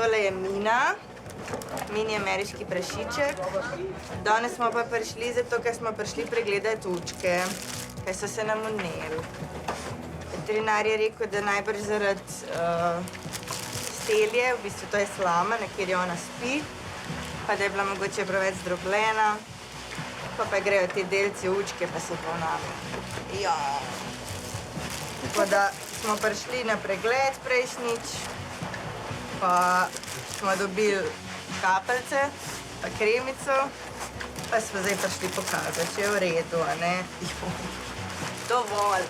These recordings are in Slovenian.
tole je Mina. Mini ameriški prašiček. Danes smo pa prišli zato, ker smo prišli pregledati učke, ker so se nam vneli. Veterinar je rekel, da najbrž zaradi stelje, v bistvu to je slama, na kjer ona spi, pa da je bila mogoče preveč zdrobljena, pa grejo ti delci učke, pa se ponavljajo. Ja. Tako da smo prišli na pregled prejšnjič, pa smo dobili kapelce, pa kremico, pa smo zdaj prišli pokazati, če je v redu, a ne? Dovolj.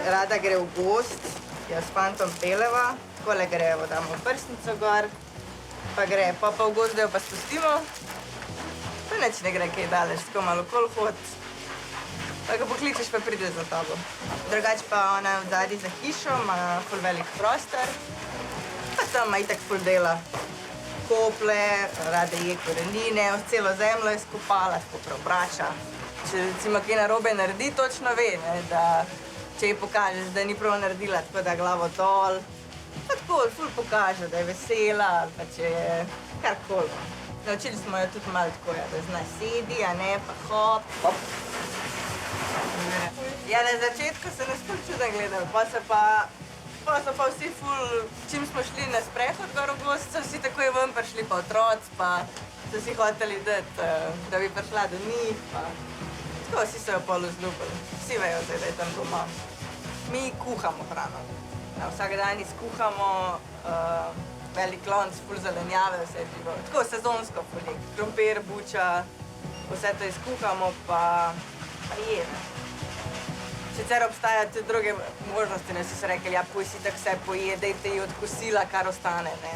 Rada gre v gozd, jo s fantom peleva, takole gremo, damo prsnico gor, pa gre, pa v gozd, da jo pa spustimo, pa nič ne gre kaj daleč, tako malo okoli hod. Pa ga pokličeš, pa pride za tabo. Drugače pa ona je odzadaj za hišo, ima ful velik prostor, pa tam ima itak ful dela. Kople, rada je korenine, celo zemljo je skopala, tako preobrača. Če recimo kaj narobe naredi, točno ve, da če ji pokažeš, da ni prav naredila, tako da glavo dol. Pa tako ful pokaže, da je vesela, ali pa če je karkoli. Naučili smo jo tudi malo tako, da zna sedi, a ne, pa hop, hop. Ja, na začetku so nas ful čudno gledali, pa so pa vsi ful, čim smo šli na sprehod gor v gozd, so vsi takoj ven prišli pa otroci, pa so si hoteli dati, da bi prišla do njih, pa tako vsi so jo pol vzljubili. Vsi vejo zdaj, da je tam doma. Mi kuhamo hrano. Vsak dan izkuhamo velik lonc, ful zelenjave, vse živo. Tako sezonsko ful je. Krompir, buča, vse to izkuhamo, pa jemo. Sicer obstajajo tudi druge možnosti, ne, so rekli, ja, puj si tako vse poje, dajte ji od kosila, kar ostane, ne.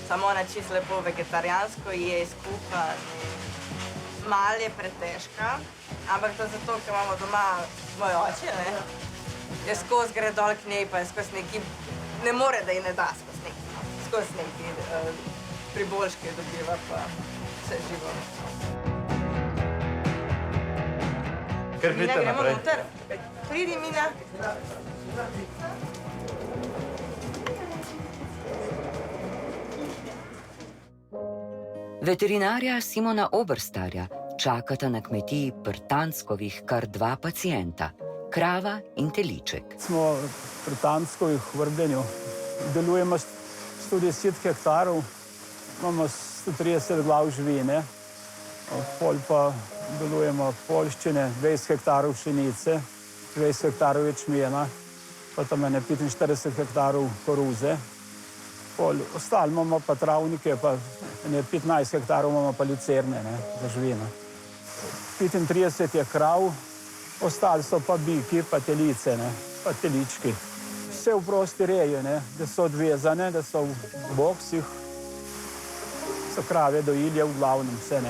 Samo ona čisto lepo vegetarijansko je, skuha. Mal je pretežka, ampak to zato, ker imamo doma moj oče, ne. Je skozi gre dol k njej, pa je skozi neki, ne more, da ji ne da skozi neki priboljške dobiva, pa vse živo. Mina, gremo noter. Pridi, Mina. Veterinarja Simona Oberstarja čakata na kmetiji pri Tanskovih kar dva pacienta, krava in teliček. Smo pri Tanskovih v Vrbenju. Delujemo 110 hektarov, imamo 130 glav živine, pol pa delujemo poljščine, 20 hektarov pšenice, 20 hektarov ječmena, pa tam je 45 hektarov koruze. Ostali imamo pa travnike, pa 15 hektarov imamo pa lucerne za živino. 35 je krav, ostali so pa biki, pa telice, pa telički. Vse v prosti reji, da so odvezane, da so v boksih, so krave dojilje v glavnem, vse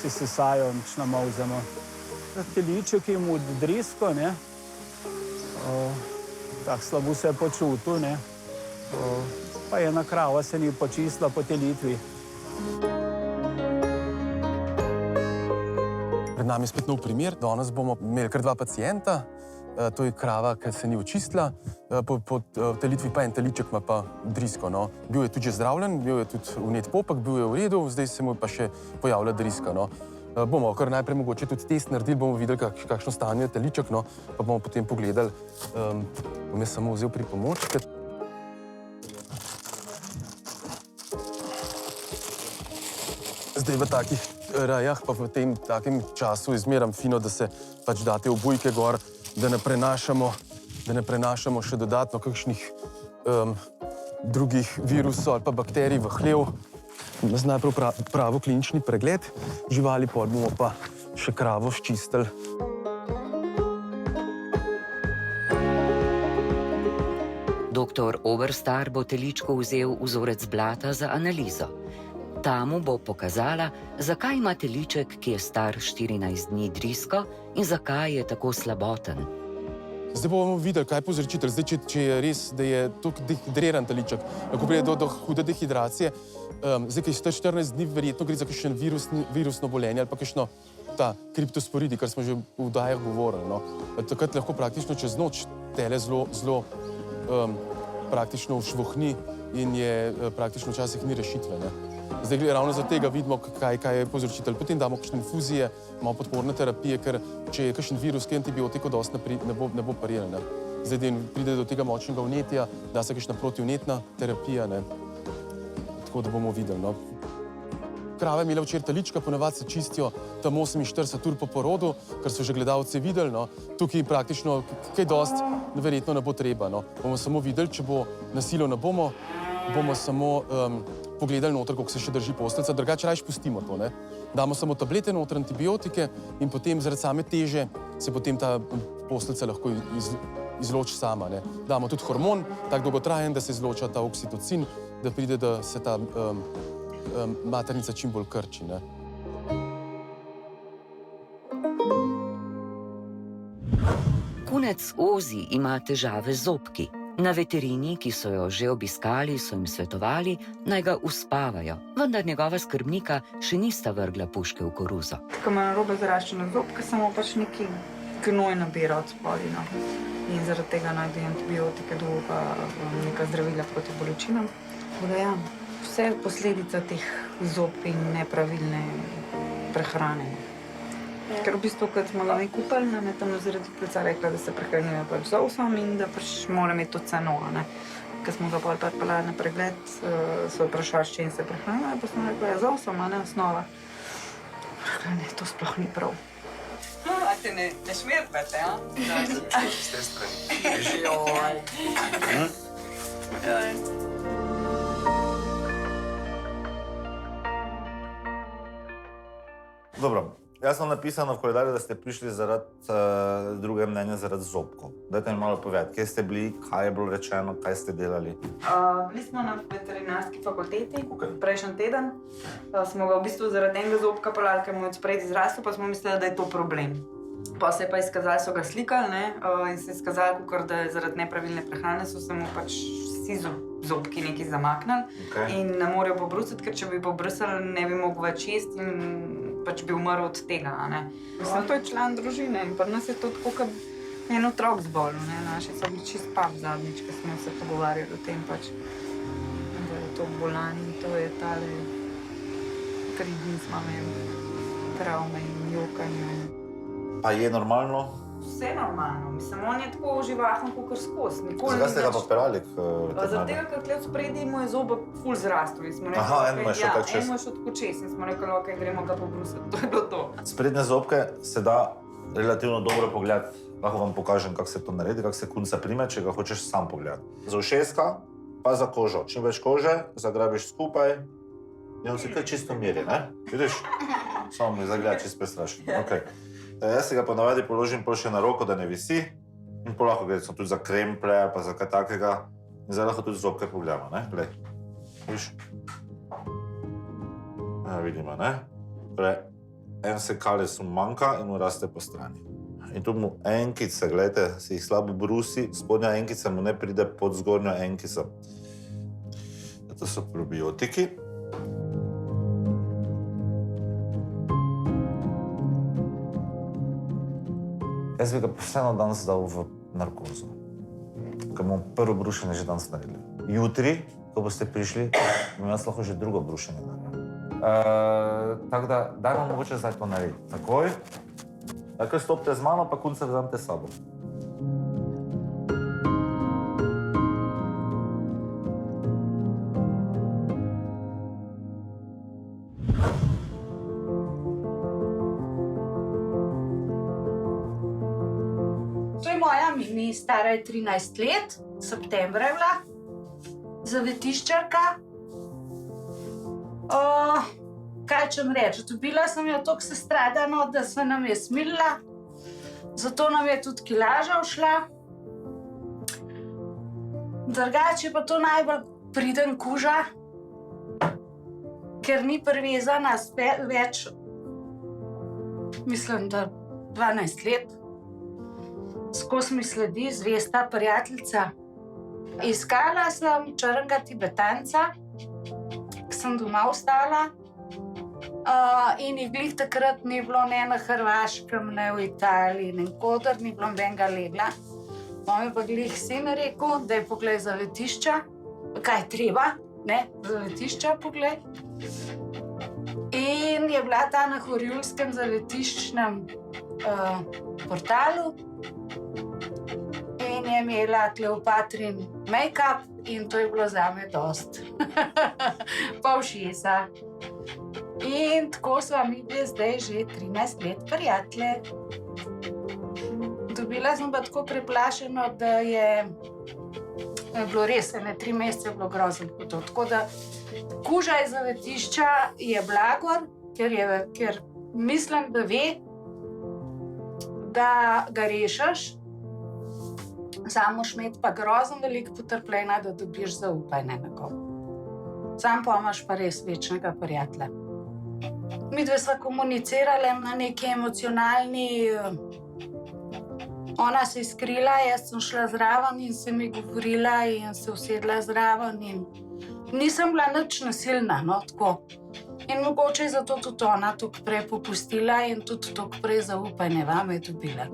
si sesajo, nič namolzemo. Teliček jim drisko, tako slabo se je počutil, pa ena krava se ni počistila po telitvi. Pred nami je spet nov primer. Danes bomo imeli kar dva pacienta. To je krava, ki se ni očistila, po telitvi pa en teliček ima pa drisko. Bil je tudi že zdravljen, bil je tudi vnet popek, bil je v redu, zdaj se mu pa še pojavlja driska. Bomo kar najprej mogoče tudi test naredili, bomo videli, kakšno stanje je teliček, pa bomo potem pogledali. Bom jaz samo vzel pripomočke. Zdaj v takih rajah, pa v tem takem času izmeram fino, da se pač date obujke gor, da ne prenašamo še dodatno kakšnih drugih virusov ali pa bakterij v hlev. Najprej pravo klinični pregled živali, pol bomo pa še kravo sčistili. Doktor Oberstar bo teličku vzel vzorec blata za analizo. Ta mu bo pokazala, zakaj ima teliček, ki je star 14 dni, drisko in zakaj je tako slaboten. Zdaj bomo videli, kaj je povzročitelj. Zdaj, če je res, da je tako dehidriran teliček, lahko pride do hude dehidracije. Zdaj, ki je star 14 dni, verjetno gre za kakšno virusno bolenje ali pa kakšno kriptosporidi, kar smo že v vdajah govorili. Takrat lahko praktično čez noč tele zelo praktično všvohni in je praktično včasih ni rešitve. Ne. Zdaj, ravno zaradi tega vidimo, kaj je povzročitelj. Potem damo kakšne infuzije, imamo podporne terapije, ker če je kakšen virus, ki antibiotikov dosti ne bo prijel. Ne. Zdaj, pride do tega močnega vnetja, da se kakšna protivnetna terapija, ne. Tako da bomo videli. No. Krava je imela včeraj telička, ponavadi se čistijo tam 48 ur po porodu, kar so že gledalci videli. No. Tukaj praktično kaj dosti verjetno ne bo treba. No. Bomo samo videli, če bo nasilo ne bomo samo pogledali noter, kako se še drži posteljica, drugače rajš pustimo to. Ne. Damo samo tablete noter, antibiotike in potem zaradi same teže se potem ta posteljica lahko izloči sama. Ne. Damo tudi hormon, tak dolgotrajen, da se izloča ta oksitocin, da pride, da se ta maternica čim bolj krči. Ne. Kunec Ozi ima težave z zobki. Na veterini, ki so jo že obiskali, so jim svetovali, naj ga uspavajo, vendar njegova skrbnika še nista vrgla puške v koruzo. Ko ima narobe zaraščene zobke, samo pač neki gnoj nabira od spodaj. No. In zaradi tega najde antibiotike, pa neka zdravila proti bolečinam. Ja, vse posledica teh zob in nepravilne prehrane. Ker v bistvu, kad smo ga kupili, nam je tam zaradi pleca rekla, da se prehranjuje pač z ovsom in da pač mora imeti to ceno. Kad smo ga pol pripeljali na pregled, so vprašali, s čim se prehranjuje, pa smo rekli, z ovsom, a ne osnova. Rekla, ne, to sploh ni prav. A te ne šmirpete, ja? S te strani. Dobro. Jaz sem napisal v koledarju, da ste prišli zaradi druge mnenja, zaradi zobkov. Dajte mi malo povedati, kje ste bili, kaj je bilo rečeno, kaj ste delali? Bili smo na veterinarski fakulteti prejšnji teden. Smo ga v bistvu zaradi enega zobka pelali, ker mu je odspredaj izrastel, pa smo mislili, da je to problem. Pa se je pa izkazali, so ga slikali, ne, in se je izkazali, da je zaradi nepravilne prehrane so se mu pač vsi zobki nekaj zamaknili in ne morejo pobrusiti, ker če bi pobrusili, ne bi mogel več jesti in pač bi umrl od tega. Mislim, to je član družine in pri nas je to tako, kot en otrok zbolel. Naši so bili čist pap zadnjič, ko smo se pogovarjali o tem, pač, da je to bolan in to je tale 3 dni smo imeli travme in jokanje. Pa je normalno? Vse je normalno. Mislim, on je tako živahen, kakor skozi. Zakaj ste ga pa pelali? Zaradi tega, ker tle sprednji mu je zobek ful zrastel. Aha, en mu je šel tako čez. En mu je šel tako čez in smo rekli, ok, gremo ga pobrusiti. To je bilo to. Sprednje zobke se da relativno dobro pogledati. Lahko vam pokažem, kako se to naredi, kako se kunca prime, če ga hočeš sam pogledati. Za ušeska, pa za kožo. Čim več kože, zagrabiš skupaj in on se kaj čisto meri, ne? Vidiš? Samo mi zagleda čisto prestrašen. Okay. Jaz se ga ponavadi položim še na roko, da ne visi. In lahko gre tudi za kremple, pa za kaj takega. In zdaj lahko tudi zobke pogledamo, ne? Glej. Viš? Ja, vidimo, ne? Torej, en sekalec mu manjka in mu raste po strani. In tu mu enkice, gledajte, se jih slabo brusi, spodnja enkica mu ne pride pod zgornjo enkico. To so probiotiki. Jaz bi ga vseeno danes dal v narkozo, ker bomo prvo brušenje že danes naredili. Jutri, ko boste prišli, bom jaz lahko že drugo brušenje naredil. Tako da, dajmo mogoče zdaj to narediti. Takoj. Takoj stopite z mano, pa kunce vzamete s sabo. Mimi, stara je 13 let, septembra je bila, zavetiščarka. Kaj čem reči, dobila sem jo toliko sestradano, da se nam je smilila, zato nam je tudi kilaža ušla. Drugače pa to najbolj priden kuža, ker ni privezana več, mislim, da 12 let. Skozi mi sledi zvesta prijateljica. Iskala sem črnega tibetanca, ki sem doma ostala, in jih glih takrat ni bilo ne na Hrvaškem, ne v Italiji, nikodar ni bilo nobenega legla. On je pa glih sin rekel, da je poglej zavetišča kaj je treba, ne, zavetišča pogled. In je bila ta na Horjulskem zavetiščnem portalu in je imela Kleopatrin make-up in to je bilo zame dost. Pa ušesa. In tako sva mi bili zdaj že 13 let prijatelje. Dobila sem pa tako preplašeno, da je bilo res, 3 mesece je bilo grozno hudo. Tako da kuža iz zavetišča je blagor, ker mislim, da ve, da ga rešiš, samo moraš imeti pa grozno veliko potrpljenja, da dobiš zaupanje nekoga. Sam pa imaš pa res večnega prijatelja. Midve sva komunicirali na neki emocionalni. Ona se je skrila, jaz sem šla zraven in se mi govorila in se usedla zraven in nisem bila nič nasilna, no, tako. In mogoče je zato tudi ona toliko prej popustila in tudi toliko prej zaupanje vame dobila.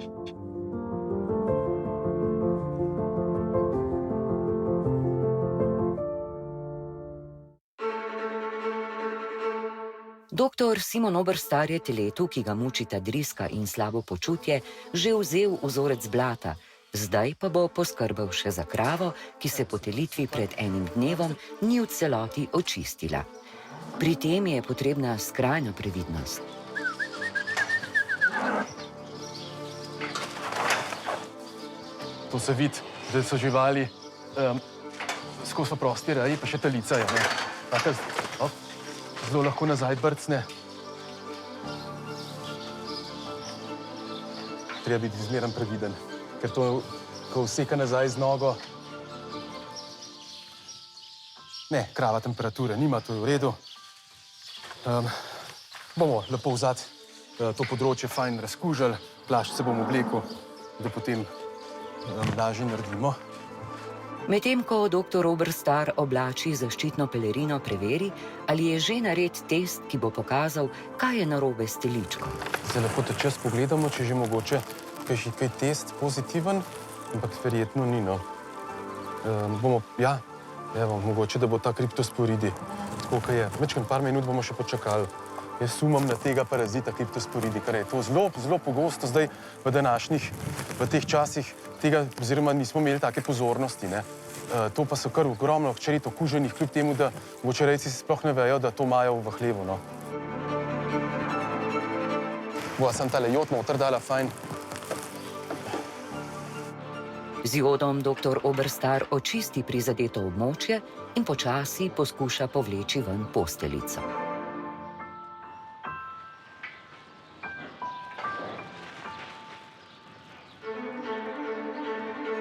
Doktor Simon Oberstar je teletu, ki ga mučita driska in slabo počutje, že vzel vzorec blata, zdaj pa bo poskrbel še za kravo, ki se po telitvi pred enim dnevom ni v celoti očistila. Pri tem je potrebna skrajna previdnost. To se vidi, da so živali skozi prosti reji, pa še telica je. Zelo lahko nazaj brcne. Treba biti zmeren previden, ker to, ko vseka nazaj z nogo, ne, krava temperature nima, to je v redu. Bomo lepo vzad to področje fajn razkužili, plašč se bom oblekel, da potem lažje naredimo. Medtem ko doktor Oberstar oblači zaščitno pelerino, preveri, ali je že nared test, ki bo pokazal, kaj je narobe s teličko. Zdaj lahko te čas pogledamo, če že mogoče kaj test pozitiven, ampak verjetno ni, no. Mogoče, da bo ta kriptosporidi, tako kaj je. Mečkaj par minut bomo še počakali. Jaz sumam na tega parazita kriptosporidi, kar je to zelo pogosto zdaj v teh časih tega, oziroma nismo imeli take pozornosti, ne. To pa so kar ogromno hčerit okuženih, kljub temu, da močerejci sploh ne vejo, da to imajo v hlevu, no. Bova sem tale jod noter dala fajn. Z jodom doktor Oberstar očisti prizadeto območje in počasi poskuša povleči ven posteljico.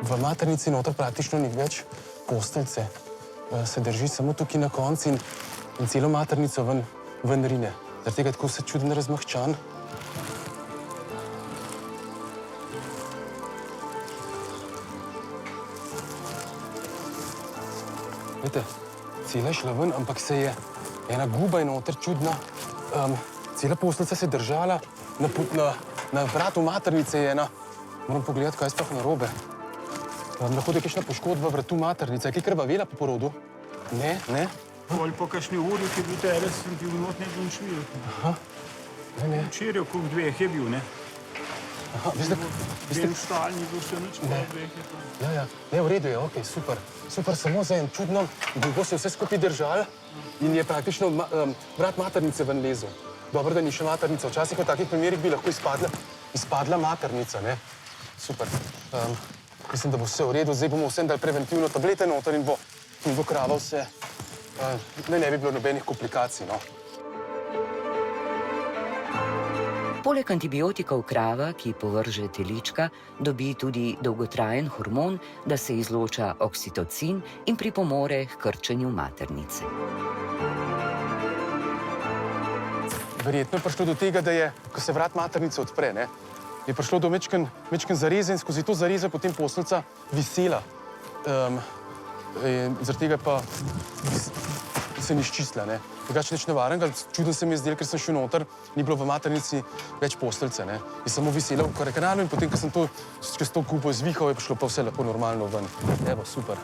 V maternici noter praktično ni več posteljice. Se drži samo tukaj na konci in celo maternico ven rine. Zaradi tega tako se čudno razmahčan. Vidite, cela je šla ven, ampak se je ena guba je noter čudna. Cela posteljica se je držala, na vratu maternice je ena. Moram pogledati, kaj je sploh narobe. Lahko da je kakšna poškodba vratu maternice. Je kaj krvavela po porodu? Ne, ne. Bolj po kakšni uri, ki je bil teres, sem ti v not nekaj nič videl. Aha, ne. Včeraj okrog 2 je bil, ne? Aha, veste... En stal, ni bil še nič, okrog 2 je to. Ja, ne, v redu je, okej, super. Super, samo za en čudno, dolgo se je vse skupaj držal in je praktično vrat maternice ven lezel. Dobro, da ni še maternica. Včasih v takih primerih bi lahko izpadla maternica, ne? Super. Mislim, da bo vse v redu. Zdaj bomo vsem dali preventivno tablete noter in bo krava vse. Ne bi bilo nobenih komplikacij, no. Poleg antibiotikov krava, ki povrže telička, dobi tudi dolgotrajen hormon, da se izloča oksitocin in pripomore h krčenju maternice. Verjetno je prišlo do tega, da je, ko se vrat maternice odpre, ne, je prišlo do mečken zareze in skozi to zareze potem posteljica visela. Zaradi tega pa se ni izčistila, ne. Drugače nič nevarnega, čudno se mi je zdelo, ker sem šel noter, ni bilo v maternici več posteljice, ne. Je samo visela v korekanalu in potem, ko sem to čez to kupo izvihal, je prišlo pa vse lepo normalno ven. Evo, super.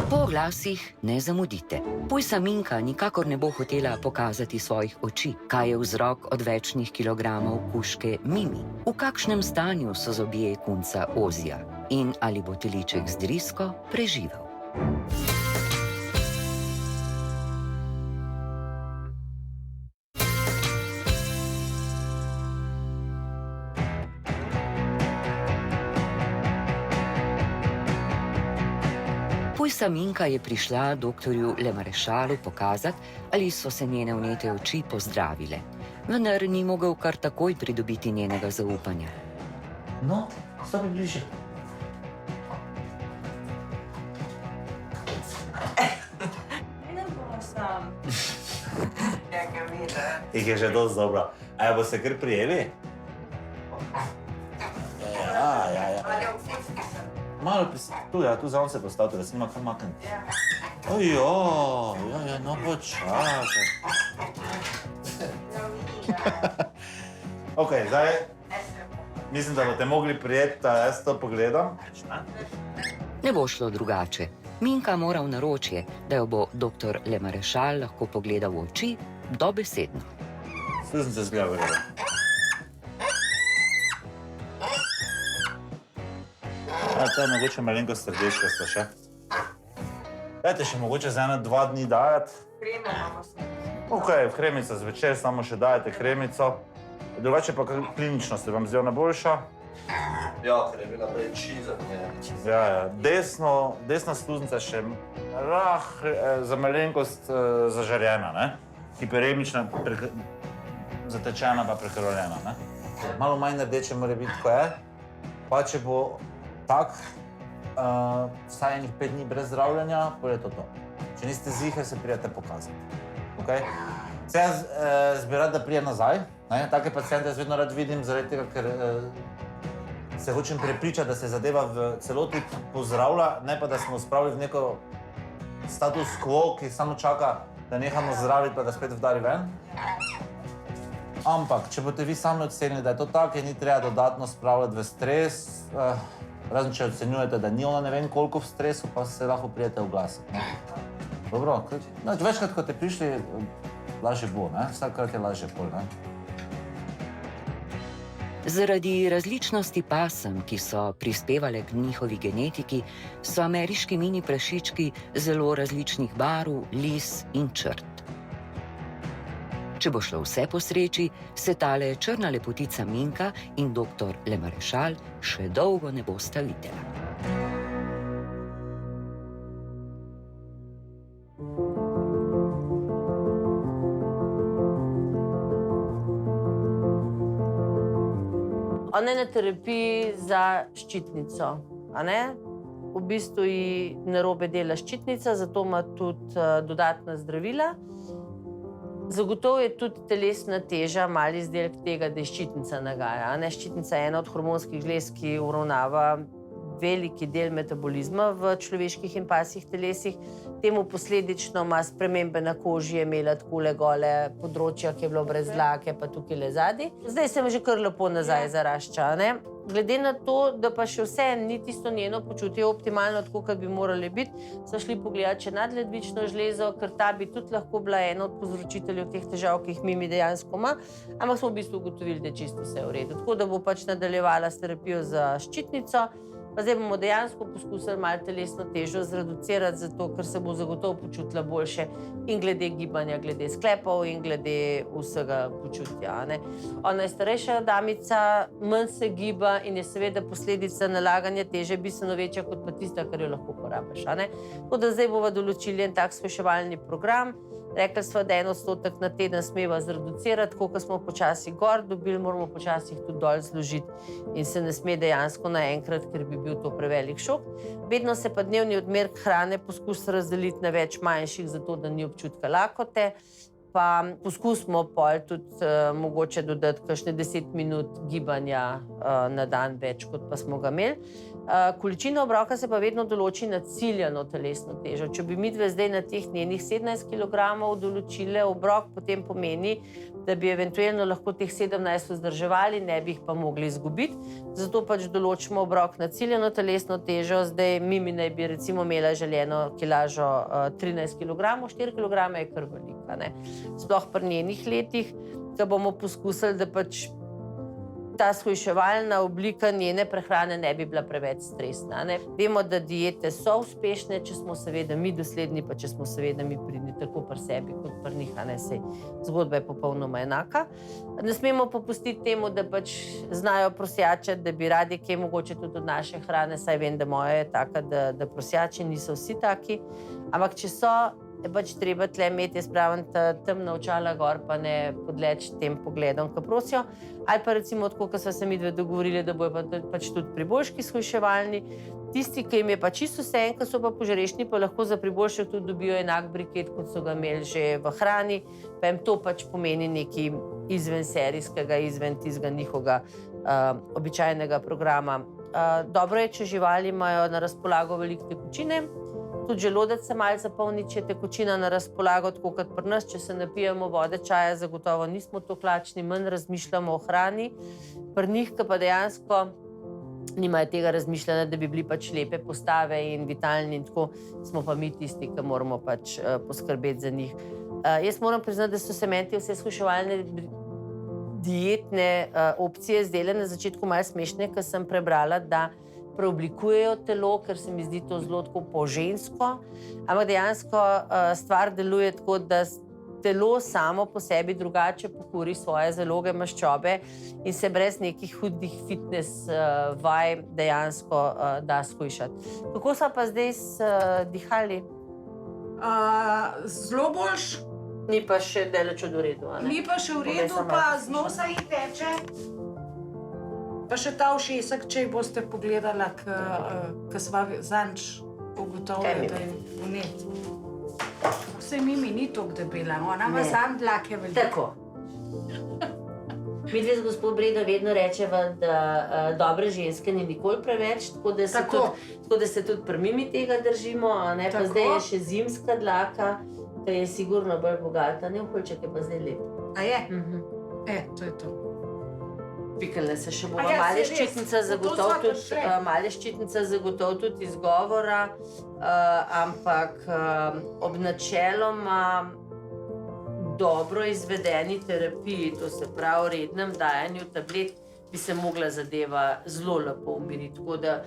Po oglasih ne zamudite. Pujsa Minka nikakor ne bo hotela pokazati svojih oči, kaj je vzrok odvečnih kilogramov kužke Mimi, v kakšnem stanju so zobje kunca Ozija in ali bo teliček z drisko preživel. Pujsa Minka je prišla doktorju Le Marešalu pokazati, ali so se njene vnete oči pozdravile. Vendar ni mogel kar takoj pridobiti njenega zaupanja. No, stopi bliže. Vidim bomo sam. Ja, ga vidim. Ih je že dosti dobro. A bo se kar prijeli? Ja. Malo tu za on se postavite, da se nima kar makniti. Ojo, no počakaj. Ok, zdaj mislim, da boste mogli prijeti, da jaz to pogledam. Ne bo šlo drugače. Minka mora v naročje, da jo bo doktor Le Marešal lahko pogledal v oči dobesedno. Sluznice zgleda v redu. To je mogoče malenko srdečkasto še. Dajte še mogoče za 1-2 dni dajati. Kremo imamo s tem. Ok, kremico zvečer, samo še dajete kremico. Drugače pa klinično se vam zdela najboljša. Ja, ker je bila prej čiza. Ja. Desna sluznica še za malenkost zažarjena, ne? Hiperemična, zatečena pa prekrvljena, ne? Malo manj rdeče mora biti, ko je. Pa če bo tak, vsaj enih 5 dni brez zdravljenja, potem je to. Če niste zihe, se prijete pokazati. Okay? Se jaz bi rad, da prije nazaj. Take pacijente jaz vedno rad vidim, zaradi tega, ker se hočem prepričati, da se zadeva v celoti pozdravlja, ne pa da smo spravili v neko status quo, ki samo čaka, da nehamo zdraviti, pa da spet vdari ven. Ampak, če boste vi sami ocenili, da je to tako, ni treba dodatno spravljati v stres, razen če ocenjujete, da ni ona ne vem koliko v stresu, pa se lahko prijete oglasiti. Dobro, večkrat, ko ste prišli, lažje bo, vsakrat je lažje pol. Zaradi različnosti pasem, ki so prispevale k njihovi genetiki, so ameriški mini prašički zelo različnih barv, lis in črt. Če bo šlo vse po sreči, se tale črna lepotica Minka in doktor Le Marešal še dolgo ne bosta videla. Ona je na terapiji za ščitnico, a ne? V bistvu ji narobe dela ščitnica, zato ima tudi dodatna zdravila. Zagotovo je tudi telesna teža mali izdelek tega, da je ščitnica nagaja. Ščitnica je ena od hormonskih žlez, ki uravnava veliki del metabolizma v človeških in pasjih telesih. Temu posledično ima spremembe na koži, je imela takole gole področja, ki je bilo brez dlake, pa tukaj le zadaj. Zdaj se mi že kar lepo nazaj zarašča. Glede na to, da pa še vse ni tisto njeno počutje optimalno, tako kot bi morali biti, so šli pogledati še nadledvično žlezo, ker ta bi tudi lahko bila ena od povzročiteljev teh težav, ki jih Mimi dejansko ima, ampak smo v bistvu ugotovili, da je čisto vse v redu. Tako da bo pač nadaljevala s terapijo za ščitnico, pa zdaj bomo dejansko poskusili malo telesno težo zreducirati, zato ker se bo zagotovo počutila boljše in glede gibanja, glede sklepov in glede vsega počutja. Ona je starejša damica, manj se giba in je seveda posledica nalaganja teže bistveno večja kot pa tista, kar jo lahko porabiš. Tako da zdaj bova določili en tak shujševalni program. Rekli smo, da 1% na teden smeva zreducirati, koliko smo počasi gor dobili, moramo počasi tudi dol zložiti in se ne sme dejansko naenkrat, ker bi bil to prevelik šok. Vedno se pa dnevni odmerek hrane poskusi razdeliti na več manjših, zato da ni občutka lakote. Pa poskusimo pol tudi mogoče dodati kakšne 10 minut gibanja na dan več, kot pa smo ga imeli. Količina obroka se pa vedno določi na ciljano telesno težo. Če bi midve zdaj na teh njenih 17 kg določile obrok, potem pomeni, da bi eventualno lahko teh 17 vzdrževali, ne bi jih pa mogli izgubiti. Zato pač določimo obrok na ciljano telesno težo. Zdaj Mimi naj bi recimo imela željeno kilažo 13 kg, 4 kg je kar velika, ne. Sploh pri njenih letih, da bomo poskusili, da pač ta shujševalna oblika njene prehrane ne bi bila preveč stresna, ne. Vemo, da diete so uspešne, če smo seveda mi dosledni, pa če smo seveda mi pridni tako pri sebi kot pri njih, a ne, sej zgodba je popolnoma enaka. Ne smemo popustiti temu, da pač znajo prosjačati, da bi radi kaj mogoče tudi od naše hrane, saj vem, da moja je taka, da prosjači niso vsi taki, ampak če so, je pač treba tle imeti, jaz pravim, temna očala gor, pa ne podleči tem pogledom, ki prosijo. Ali pa recimo tako, ko so se midve dogovorili, da bojo pač tudi priboljški shujševalni. Tisti, ki jim je pa čisto vseeno, ki so pa požrešni, pa lahko za priboljšek tudi dobijo enak briket, kot so ga imeli že v hrani, pa jim to pač pomeni nekaj izven serijskega, izven tistega njihovega običajnega programa. Dobro je, če živali imajo na razpolago veliko tekočine. Tudi želodec se malo zapolni, če je tekočina na razpolago, tako kot pri nas, če se napijemo vode, čaja, zagotovo nismo tako lačni, manj razmišljamo o hrani. Pri njih, ki pa dejansko nimajo tega razmišljanja, da bi bili pač lepe postave in vitalni in tako, smo pa mi tisti, ki moramo pač poskrbeti za njih. Jaz moram priznati, da so se meni te vse shujševalne dietne opcije zdele na začetku malo smešne, ker sem prebrala, da preoblikujejo telo, ker se mi zdi to zelo tako po-žensko, ampak dejansko stvar deluje tako, da telo samo po sebi drugače pokuri svoje zaloge maščobe in se brez nekih hudih fitness vaj dejansko da shujšati. Kako so pa zdaj dihali? Zelo boljš. Ni pa še daleč od v redu, a ne? Ni pa še v redu, pa z nosa jih teče. Pa še ta ušesek, če jih boste pogledala, ki sva zanč ugotovila, da je vnet. Vse Mimi ni toliko debela, ona ima sam dlake veliko. Tako. Midve z gospod Bredo vedno rečeva, da dobre ženske ni nikoli preveč, tako da se tudi pri Mimi tega držimo, a ne, pa zdaj je še zimska dlaka, ki je sigurno bolj bogata, ne, okolček je pa zdaj lep. A je? To je to. Pikale se še bomo, male ščitnice zagotov tudi izgovora, ampak ob načeloma dobro izvedeni terapiji, to se pravi rednem dajanju tablet, bi se mogla zadeva zelo lepo umiriti. Tako da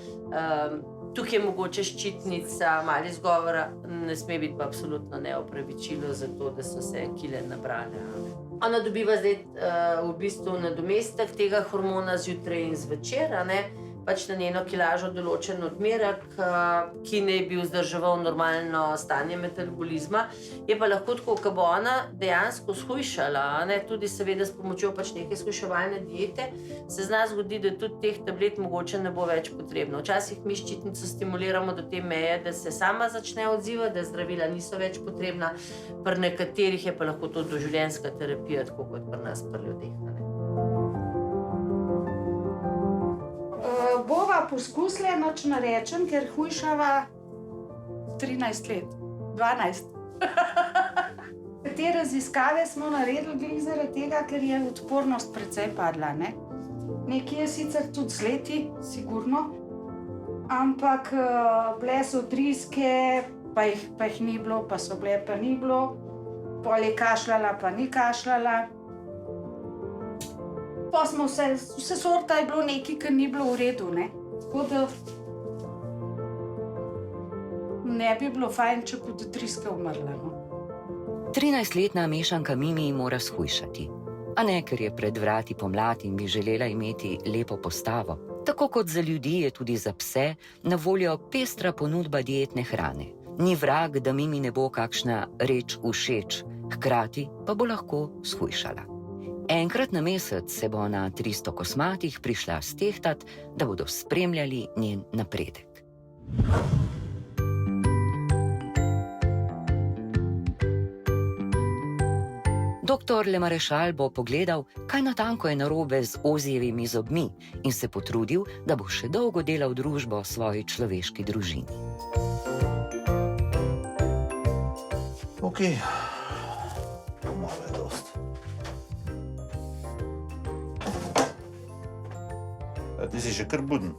tukaj je mogoče ščitnica, malo izgovora, ne sme biti pa absolutno neopravičilo za to, da so se kile nabrale. Ona dobiva zdaj v bistvu nadomestek tega hormona zjutraj in zvečer, a ne, pač na njeno kilažo določen odmerek, ki naj bi vzdrževal normalno stanje metabolizma. Je pa lahko tako, ko bo ona dejansko shujšala, a ne, tudi seveda s pomočjo pač neke shujševalne diete, se zna zgodi, da tudi teh tablet mogoče ne bo več potrebno. Včasih mi ščitnico stimuliramo do te meje, da se sama začne odzivati, da zdravila niso več potrebna, pri nekaterih je pa lahko to doživljenjska terapija, tako kot pri nas, pri ljudeh. Bova poskusila, noč narečem, ker hujšava 13 let, 12. Te raziskave smo naredili zaradi tega, ker je odpornost precej padla, ne? Nekje je sicer tudi z leti, sigurno, ampak bile so driske, pa jih ni bilo, pa so bile, pa ni bilo, pol je kašljala, pa ni kašljala. Pa smo vse sorta je bilo nekaj, kar ni bilo v redu, ne? Tako da ne bi bilo fajn, če bi od driske umrla, no. 13-letna mešanka Mimi mora shujšati. A ne, ker je pred vrati pomlad in bi želela imeti lepo postavo. Tako kot za ljudi je tudi za pse na voljo pestra ponudba dietne hrane. Ni vrag, da Mimi ne bo kakšna reč všeč, hkrati pa bo lahko shujšala. Enkrat na mesec se bo na 300 kosmatih prišla stehtat, da bodo spremljali njen napredek. Doktor Le Marešal bo pogledal, kaj natanko je narobe z Ozijevimi zobmi in se potrudil, da bo še dolgo delal družbo svoji človeški družini. Ok. Malo je dost. Ti si še kar buden.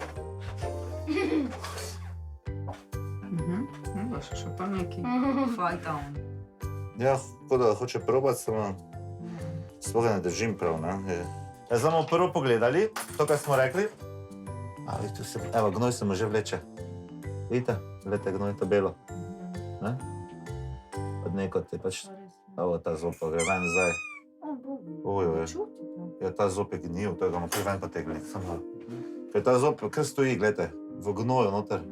Še pa neki fight down. Ja, kot da hoče probati, samo sploh ne držim prav, ne. Zdaj bomo prvo pogledali, to, kar smo rekli. Vidite se, evo, gnoj se mu že vleče. Vidite? Glede, gnoj je to belo. Ne? Od nekot je pač, evo, ta zob pa gre ven zdaj. Ojoj, ja, ta zob je gnil, to je ga mu kar ven potegli. Ker ta zob kar stoji, gledajte, v gnoju noter.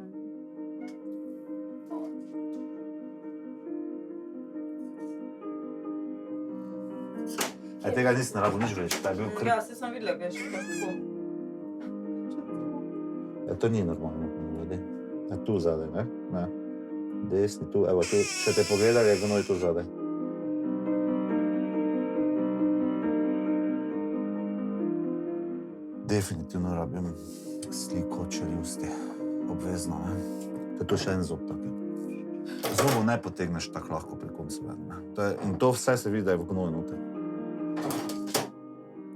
Tega nisem naredil nič več, ta je bil kar... Ja, se sem videla, kaj je še tako. Ja, to ni normalno, ljudi. Tu zadaj, ne? Ne. Desni, tu, evo, tu, če te pogledali, je gnoj tu zadaj. Definitivno rabim sliko čeljusti, obvezno, ne? To je tu še en zob taki. Zobov ne potegneš tako lahko pri koncu ven, ne? In to vse se vidi, da je v gnoju noter.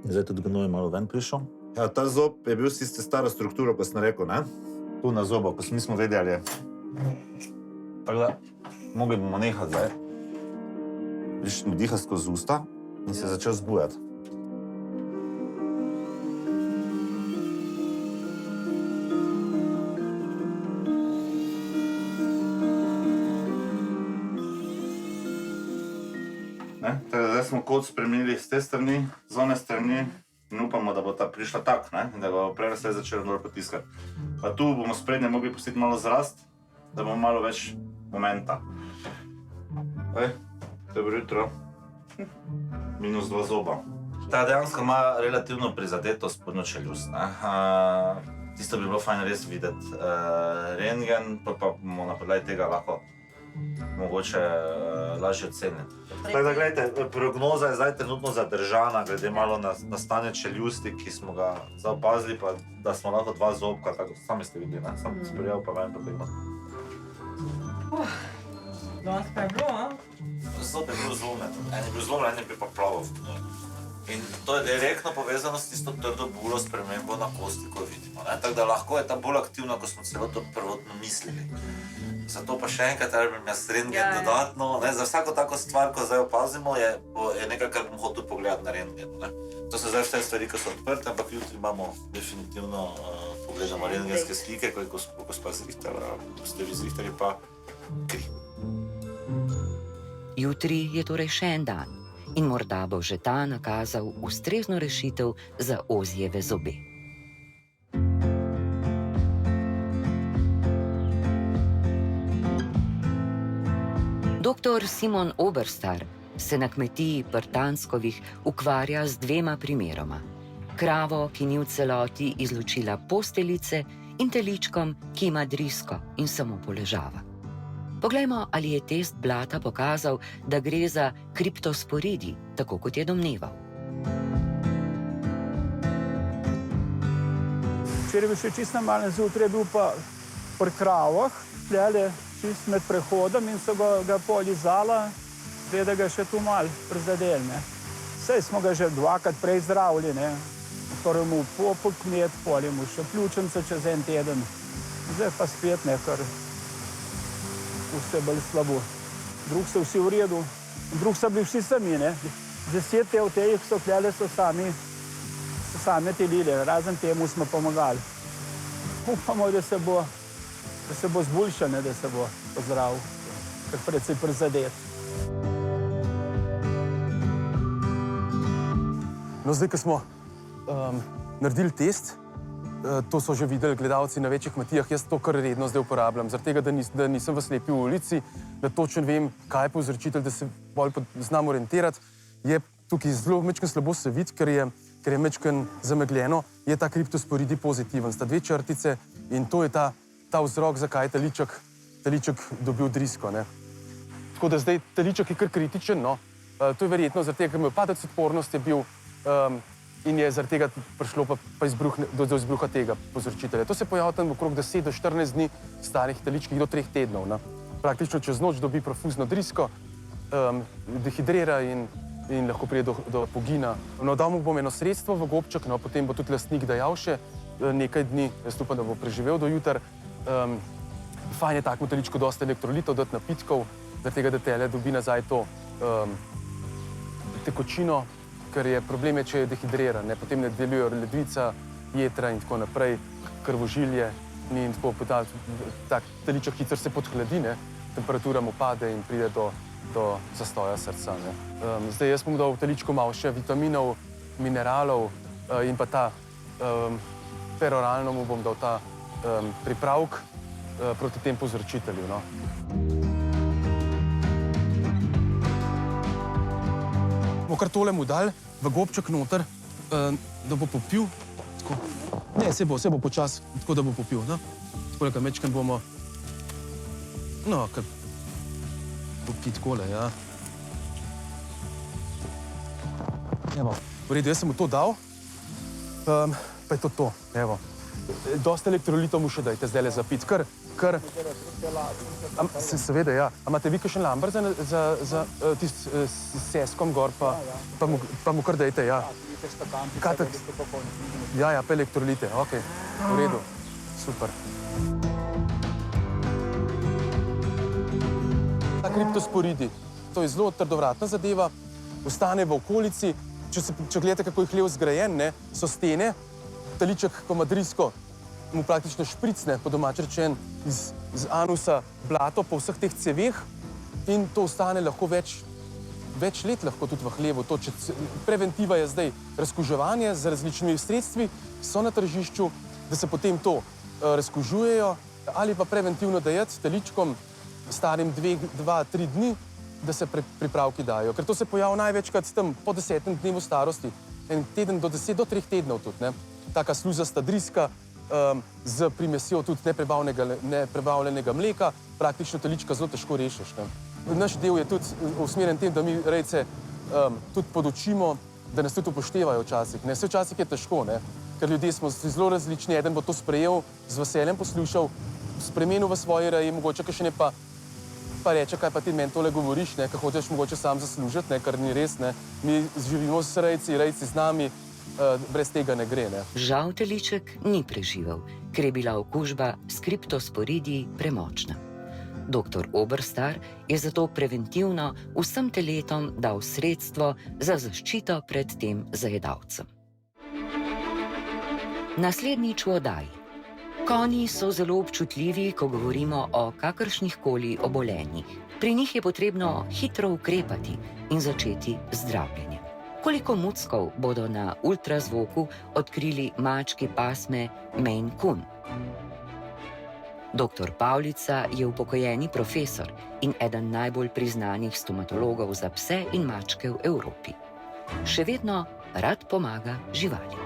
Zdaj tudi gnoj malo ven prišel. Ja, ta zob je bil s tiste staro strukturo, ko sem rekel, ne? Tu na zobo, ko nismo vedeli. Tako da, mogli bomo nehati zdaj. Viš, mi diha skozi usta in se začel zbujati. Zdaj smo kot spremenili z te strani, z one strani in upamo, da bo ta prišla tak, ne? In da bo prej vse začelo dol potiskati. Pa tu bomo sprednje mogli pustiti malo zrast, da bomo malo več momenta. Dobro jutro. -2 zoba. Ta dejansko ima relativno prizadeto spodnjo čeljust, ne? Tisto bi bilo fajn res videti rentgen, pa bomo na podlagi tega lahko mogoče lažje oceniti. Tako da, gledajte, prognoza je zdaj trenutno zadržana, glede malo na stanje čeljusti, ki smo ga zaopazili, pa da smo lahko 2 zobka, tako sami ste videli, ne? Sam sprejel pa ven potegnil. Danes pa je bilo, a? Zob je bil zlomen. En je bil zlomen, en je bil pa plaval. In to je direktno povezano s tisto trdo bulo spremembo na kosti, ko vidimo, ne? Tako da lahko je ta bolj aktivna, kot smo celo to prvotno mislili. Zato pa še enkrat rabim jaz rentgen dodatno, ne? Za vsako tako stvar, ko zdaj opazimo, je nekaj, kar bom hotel pogledati na rentgenu, ne? To so zdaj vse stvari, ki so odprte, ampak jutri imamo definitivno pogledamo rentgenske slike, koliko spa zrihtala, ste vi zrihtali pa kri. Jutri je torej še en dan in morda bo že ta nakazal ustrezno rešitev za Ozijeve zobe. Doktor Simon Oberstar se na kmetiji Prtanskovih ukvarja z 2 primeroma. Kravo, ki ni v celoti izločila posteljice, in teličkom, ki ima drisko in samo poležava. Poglejmo, ali je test blata pokazal, da gre za kriptosporidi, tako kot je domneval. Včeraj je bil še čisto normalen, zjutraj je bil pa pri kravah, tlele čist med prehodom in so ga polizala, da ga še tu malo prizadeli. Saj smo ga že 2-krat prej zdravili, ne. Torej mu popol kmet, pol je mu še pljučnico čez en teden. Zdaj pa spet nekaj vse bolj slabo. Drug so vsi v redu, drug so bili vsi sami, ne. 10 od teh so tlele so same telile, razen temu smo pomagali. Upamo, da se bo zboljšal, ne, da se bo pozdravil, kar precej prizadet. No, zdaj, ko smo naredili test, to so že videli gledalci na večjih kmetijah, jaz to kar redno zdaj uporabljam, zaradi tega, da nisem v slepi ulici, da točno vem, kaj je povzročitelj, da se bolj znam orientirati. Je tukaj zelo mečken slabo se vidi, ker je mečken zamegljeno, je ta kriptosporidi pozitiven. Sta 2 črtice in to je ta vzrok, zakaj je teliček dobil drisko, ne. Tako da zdaj teliček je kar kritičen, no. To je verjetno zaradi tega, ker imel padec odpornosti bil in je zaradi tega prišlo pa do izbruha tega povzročitelja. To se pojavlja tam okrog 10 do 14 dni starih teličkih do 3 tednov. No. Praktično čez noč dobi profuzno drisko, dehidrira in lahko pride do pogina. No, dal mu bom eno sredstvo v gobček, no, potem bo tudi lastnik dajal še nekaj dni, jaz upam, da bo preživel do jutra. Fajn je takmu teličku dosta elektrolitov dati napitkov, zaradi tega, da tele dobi nazaj to tekočino, ker je problem, če je dehidriran, ne? Potem ne delujejo ledvica, jetra in tako naprej, krvožilje in tako potem tak teliček hitro se podhladi, ne? Temperatura mu pade in pride do zastoja srca. Ne? Zdaj jaz bom dal v teličku malo še vitaminov, mineralov in pa ta peroralno mu bom dal ta pripravek proti tem povzročitelju. No? Bomo kar tole mu dali v gobček noter, da bo popil. Tako. Ne, se bo počas, tako da bo popil. No? Tako da mečkam bomo, no, kar popiti takole, ja. Evo, v redu, jaz sem mu to dal, pa je to, evo. Dosta elektrolitov mu še dajte zdajle za pit, kar... Seveda, ja. A imate vi kakšen lamber za tisti s seskom gor, pa mu kar dajte, ja. Ja, pa elektrolite, okej, v redu, super. Ta kriptosporidi, to je zelo trdovratna zadeva, ostane v okolici, če gledate, kako je hlev zgrajen, ne, so stene, teliček, ko ima drisko, mu praktično špricne, po domače rečen, iz anusa blato po vseh teh ceveh in to ostane lahko več let lahko tudi v hlevu. Preventiva je zdaj razkuževanje z različnimi sredstvi, so na tržišču, da se potem to razkužujejo ali pa preventivno dajati teličkom starim 2-3 dni, da se pripravki dajo. Ker to se pojavlja največkrat tam po 10. dnevu starosti, en teden do 10 do 3 tednov tudi, ne. Taka sluzasta driska, z primesjo tudi neprebavljenega mleka, praktično telička zelo težko rešiš. Ne. Naš del je tudi usmerjen tem, da mi rejce tudi podučimo, da nas tudi upoštevajo včasih. Ne. Vse včasih je težko, ne, ker ljudje smo zelo različni, eden bo to sprejel, z veseljem poslušal, spremenil v svoji reji, mogoče kakšen je pa reče, kaj pa ti meni tole govoriš, ne, kaj hočeš mogoče sam zaslužiti, ne, kar ni res, ne. Mi živimo s rejci z nami, brez tega ne gre. Ne. Žal teliček ni preživel, ker je bila okužba s kriptosporidi premočna. Dr. Oberstar je zato preventivno vsem teletom dal sredstvo za zaščito pred tem zajedavcem. Naslednjič v oddaji. Konji so zelo občutljivi, ko govorimo o kakršnihkoli obolenjih. Pri njih je potrebno hitro ukrepati in začeti zdravljenje. Koliko muckov bodo na ultrazvoku odkrili mački pasme Maine Coon? Dr. Pavlica je upokojeni profesor in eden najbolj priznanih stomatologov za pse in mačke v Evropi. Še vedno rad pomaga živali.